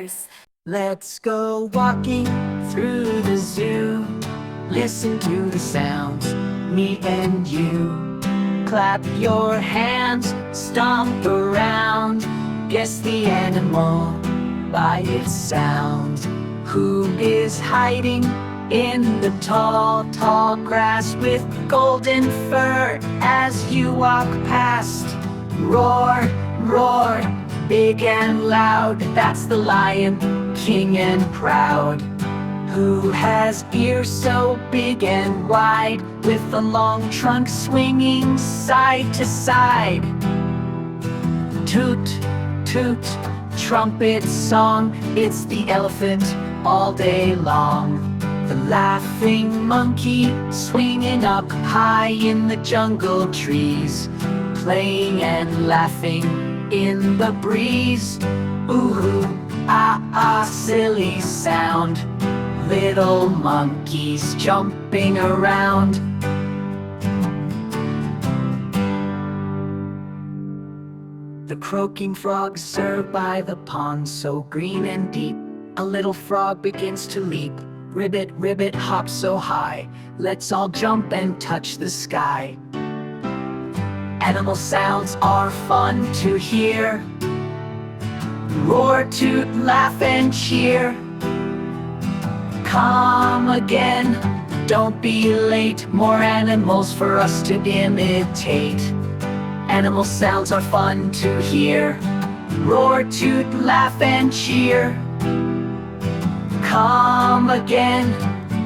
toddlers. Let's go walking through the zoo. Listen to the sounds, me and you. Clap your hands, stomp around. Guess the animal by its sound. Who is hiding in the tall, tall grass with golden fur as you walk past? Roar, roar, big and loud. That's the lion, king and proud. Who has ears so big and wide, with a long trunk swinging side to side? Toot, toot, trumpet song. It's the elephant all day long. The laughing monkey swinging up high in the jungle trees, playing and laughing in the breeze. Ooh, ah, ah, silly sound. Little monkeys jumping around. The croaking frogs serve by the pond, so green and deep. A little frog begins to leap. Ribbit, ribbit, hop so high. Let's all jump and touch the sky. Animal sounds are fun to hear. Roar, toot, laugh and cheer. Come again, don't be late. More animals for us to imitate. Animal sounds are fun to hear. Roar, toot, laugh and cheer. Come again,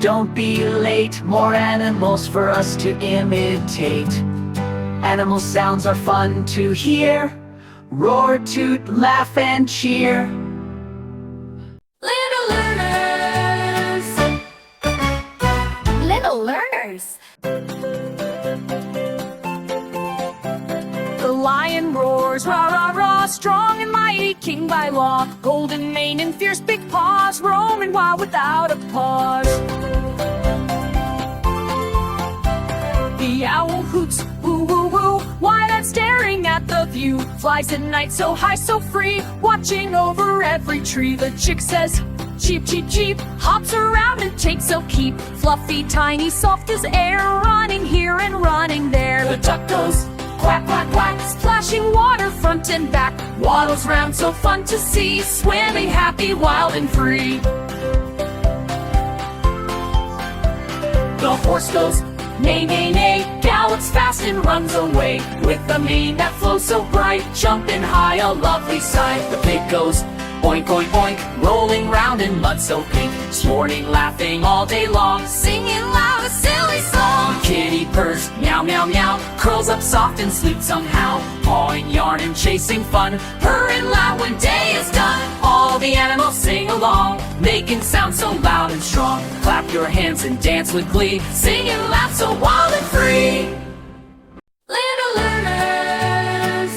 don't be late. More animals for us to imitate. Animal sounds are fun to hear. Roar, toot, laugh and cheer. Little learners. Little learners. The lion roars, rah, rah, rah. Strong and mighty, king by law. Golden mane and fierce big paws, roaming wild without a pause. The owl hoots, woo, woo, woo, wide-eyed staring at the view. Flies at night so high, so free, watching over every tree. The chick says, cheep, cheep, cheep, hops around and takes a peep. Fluffy, tiny, soft as air, running here and running there. The duck goes, quack, quack, quack, splashing water front and back. Waddles round, so fun to see, swimming happy, wild and free. The horse goes, neigh, neigh, neigh, gallops fast and runs away. With the mane that flows so bright, jumping high, a lovely sight. The pig goes, boink, boink, boink, rolling round in mud so pink. Snorting, laughing all day long, singing loud a silly song. Kitty purrs, meow, meow, meow, curls up soft and sleeps somehow. Pawing yarn and chasing fun, purring loud when day is done. All the animals sing along, making sound so loud and strong. Clap your hands and dance with glee, sing and laugh so wild and free. Little learners.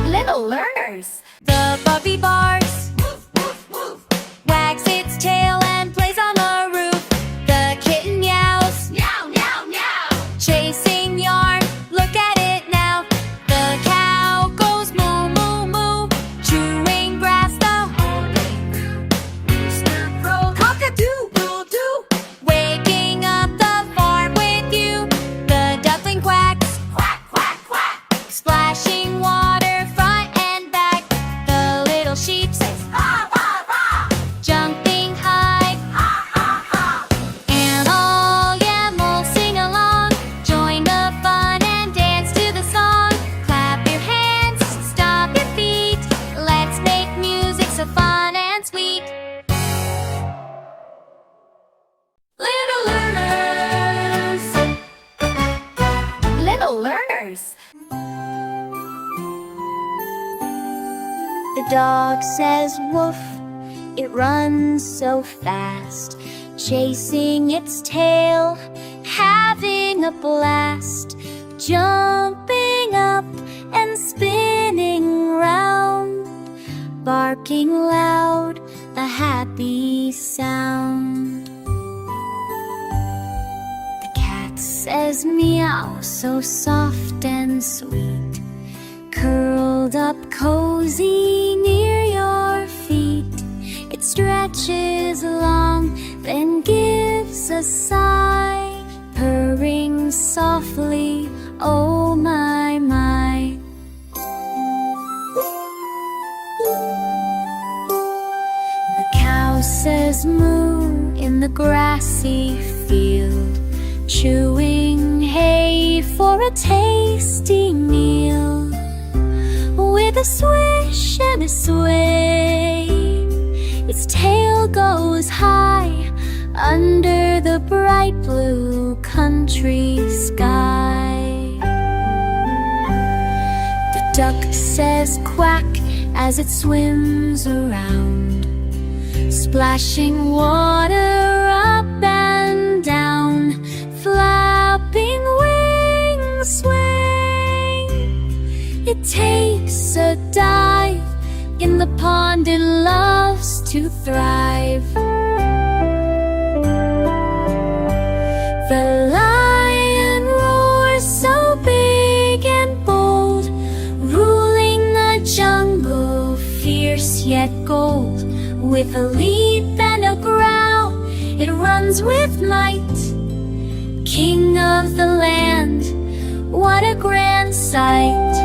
Little learners. The puppy barks, woof, woof, woof, wags its tail and plays on the roof. The kitten meows, meow, meow, meow, chasing yarn, look at it now. The cow goes moo, moo, moo, chewing grass the whole day through. Rooster crows, cock-a-doodle-doo, waking up the farm with you. The duckling quacks, quack, quack, quack, splashing water front and back. The little sheep says, ha, ha, ha, jumping high, ha, ha, ha. And all animals sing along, join the fun and dance to the song. Clap your hands, stomp your feet, let's make music so fun and sweet. Little learners. Little learners. The dog says woof, it runs so fast, chasing its tail, having a blast, jumping up and spinning round, barking loud, a happy sound. The cat says meow, so soft and sweet, curled up cozy near your stretches long, then gives a sigh, purring softly, oh my, my. The cow says moo in the grassy field, chewing hay for a tasty meal. With a swish and a sway, its tail goes high under the bright blue country sky. The duck says quack as it swims around, splashing water up and down, flapping wings sway. It takes a dive in the pond it loves to thrive. The lion roars so big and bold, ruling the jungle, fierce yet gold. With a leap and a growl, it runs with might. King of the land, what a grand sight.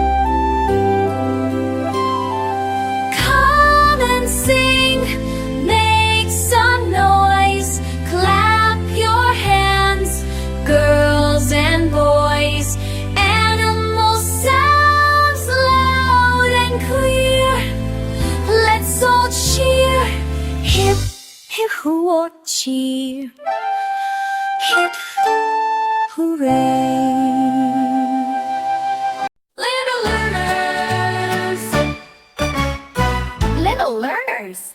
Come and sing, make some noise, clap your hands, girls and boys. Animal sounds loud and clear, let's all cheer. Hip, hip, hurrah, cheer. Hip, hooray. Little learners, little learners.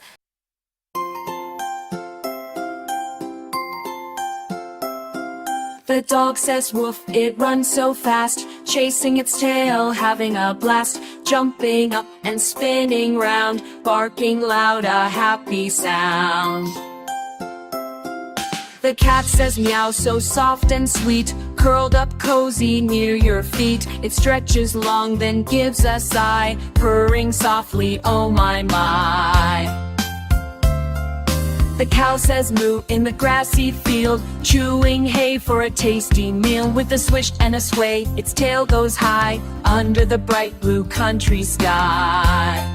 The dog says woof, it runs so fast, chasing its tail, having a blast, jumping up and spinning round, barking loud, a happy sound. The cat says meow, so soft and sweet, curled up cozy near your feet. It stretches long, then gives a sigh, purring softly, oh my, my. The cow says moo in the grassy field, chewing hay for a tasty meal. With a swish and a sway, its tail goes high under the bright blue country sky.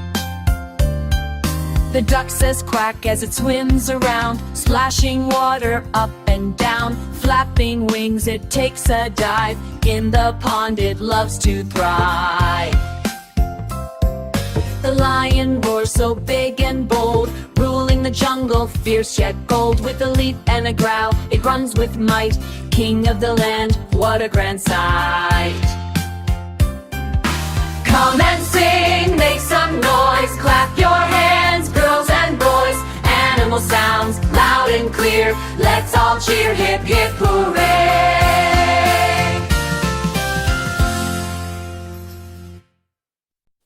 The duck says quack as it swims around, splashing water up and down, flapping wings, it takes a dive. In the pond it loves to thrive. The lion roars so big and bold, ruling the jungle, fierce yet bold. With a leap and a growl, it runs with might. King of the land, what a grand sight. Come and sing, make some noise, clap your hands, girls and boys. Animal sounds, loud and clear, let's all cheer, hip, hip, hooray.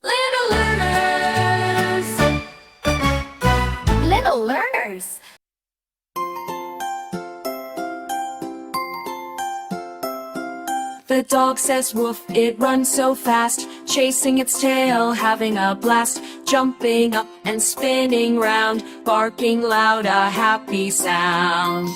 Little learners. The dog says woof, it runs so fast, chasing its tail, having a blast, jumping up and spinning round, barking loud, a happy sound.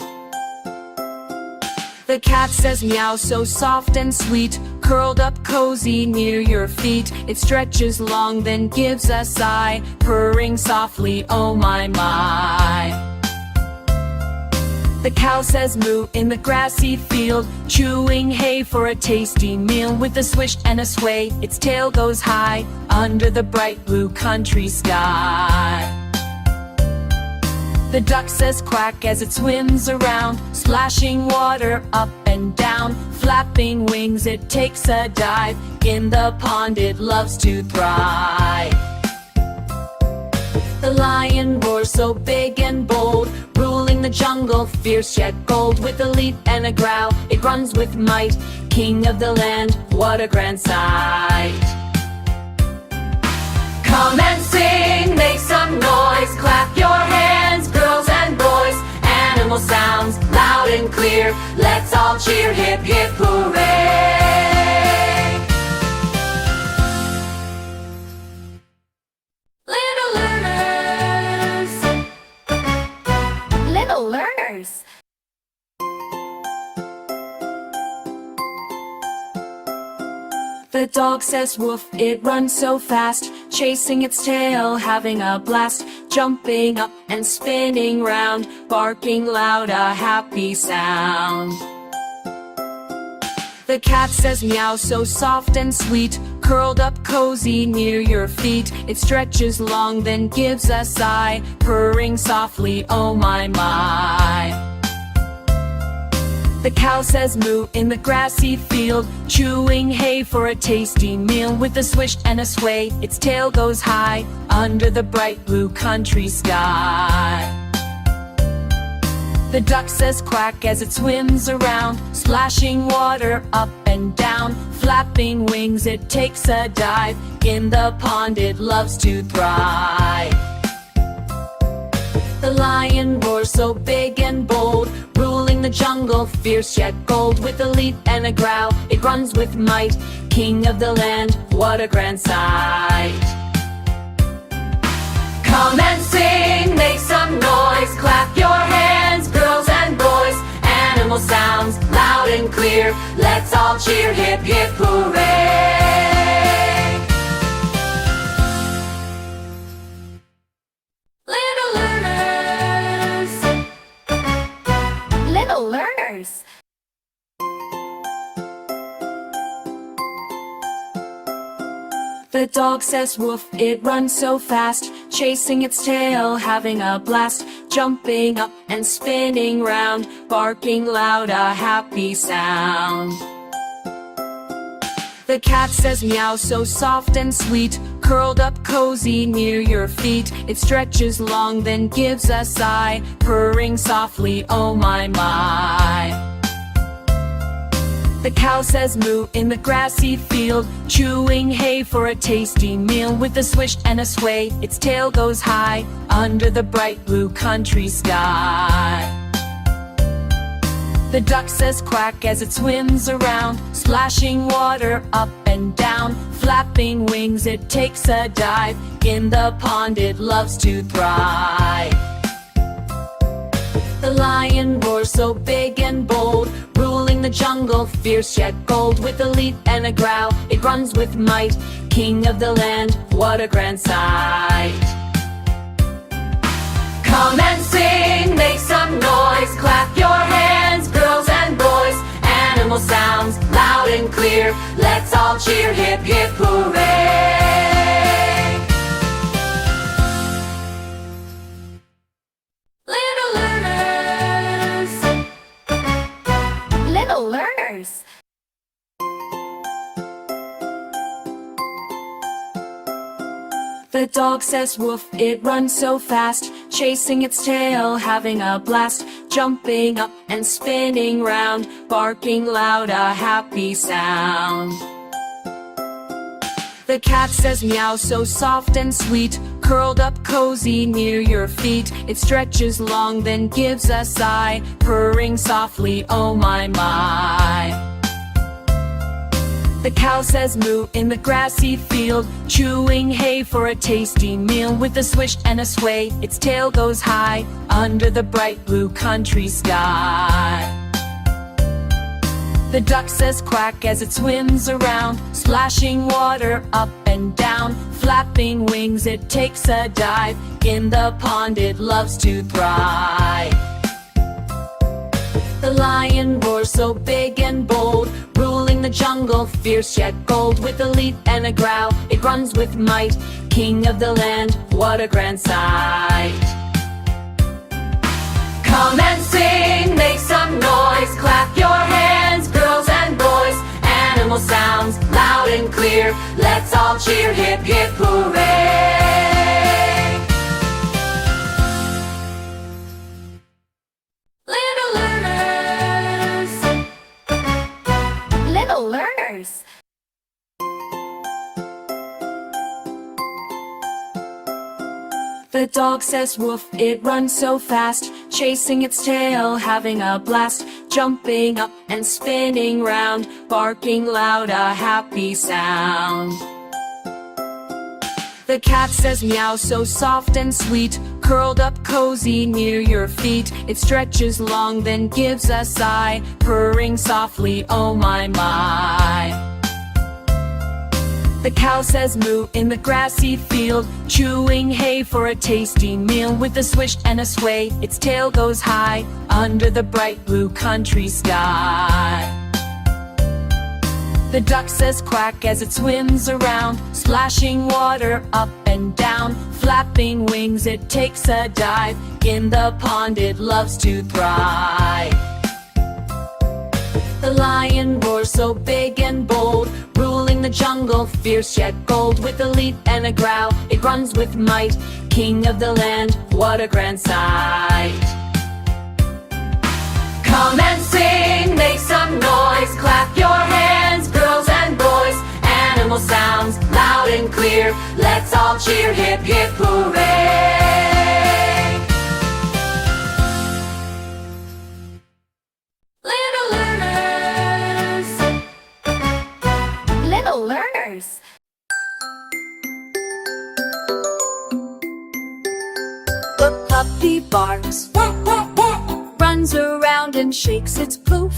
The cat says meow, so soft and sweet, curled up cozy near your feet. It stretches long, then gives a sigh, purring softly, oh my, my. The cow says moo in the grassy field, chewing hay for a tasty meal. With a swish and a sway, its tail goes high under the bright blue country sky. The duck says quack as it swims around, splashing water up and down, flapping wings, it takes a dive. In the pond it loves to thrive. The lion roars so big and bold, ruling the jungle, fierce yet bold. With a leap and a growl, it runs with might. King of the land, what a grand sight. Come and sing, make some noise, clap your hands, girls and boys. Animal sounds, loud and clear, let's all cheer, hip, hip, hooray. Little learners, The dog says woof, it runs so fast, chasing its tail, having a blast, jumping up and spinning round, barking loud, a happy sound. The cat says meow, so soft and sweet, curled up cozy near your feet. It stretches long, then gives a sigh, purring softly, oh my my. The cow says moo in the grassy field, chewing hay for a tasty meal. With a swish and a sway, its tail goes high, under the bright blue country sky. The duck says quack as it swims around, splashing water up and down. Flapping wings, it takes a dive, in the pond it loves to thrive. The lion roars so big and bold, ruling the jungle, fierce yet bold. With a leap and a growl, it runs with might, king of the land, what a grand sight. Come and sing, make some noise, clap your hands, girls and boys. Animal sounds, loud and clear, let's all cheer, hip hip hooray. Little learners. The dog says woof, it runs so fast, chasing its tail, having a blast, jumping up and spinning round, barking loud, a happy sound. The cat says meow, so soft and sweet, curled up cozy near your feet. It stretches long, then gives a sigh, purring softly, oh my my. The cow says moo in the grassy field, chewing hay for a tasty meal. With a swish and a sway, its tail goes high, under the bright blue country sky. The duck says quack as it swims around, splashing water up and down. Flapping wings, it takes a dive, in the pond it loves to thrive. The lion roars so big and bold, ruling the jungle, fierce yet bold. With a leap and a growl, it runs with might, king of the land, what a grand sight. Come and sing, make some noise, clap your hands, girls and boys. Animal sounds, loud and clear, let's all cheer, hip hip hooray. Little learners. Little learners. The dog says woof, it runs so fast, chasing its tail, having a blast, jumping up and spinning round, barking loud, a happy sound. The cat says meow, so soft and sweet, curled up cozy near your feet. It stretches long, then gives a sigh, purring softly, oh my my. The cow says moo in the grassy field, chewing hay for a tasty meal. With a swish and a sway, its tail goes high, under the bright blue country sky. The duck says quack as it swims around, splashing water up and down. Flapping wings, it takes a dive, in the pond it loves to thrive. The lion roars so big and bold, ruling the jungle, fierce yet bold. With a leap and a growl, it runs with might, king of the land, what a grand sight. Come and sing, make some noise, clap your hands, girls and boys. Animal sounds, loud and clear, let's all cheer, hip hip hooray. Little learners. Little learners. The dog says woof, it runs so fast, chasing its tail, having a blast, jumping up and spinning round, barking loud, a happy sound. The cat says meow, so soft and sweet, curled up cozy near your feet. It stretches long, then gives a sigh, purring softly, oh my my. The cow says moo in the grassy field, chewing hay for a tasty meal. With a swish and a sway, its tail goes high under the bright blue country sky. The duck says quack as it swims around, splashing water up and down. Flapping wings, it takes a dive. In the pond it loves to thrive. The lion roars so big and bold, ruling the jungle, fierce yet bold. With a leap and a growl, it runs with might. King of the land, what a grand sight. Come and sing, make some noise, clap your hands, girls and boys. Animal sounds, loud and clear, let's all cheer, hip hip hooray. Little learners, Little learners. the puppy barks, runs around and shakes its poof,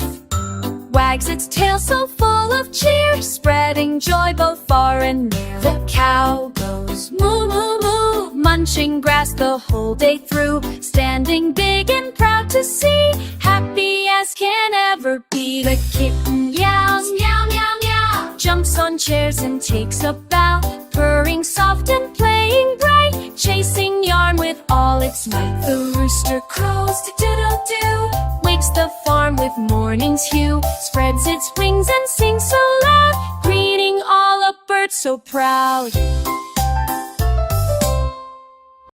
wags its tail so full of cheer, spreading joy both far and near. The cow goes moo moo moo, munching grass the whole day through, standing big and proud to see, happy as can ever be. The kitten yowls meow meow meow, jumps on chairs and takes a bow, purring soft and playing bright, chasing yarn with all its might. The rooster crows do-do-do, wakes the farm with morning's hue, spreads its wings and sings so loud, greeting all a bird so proud.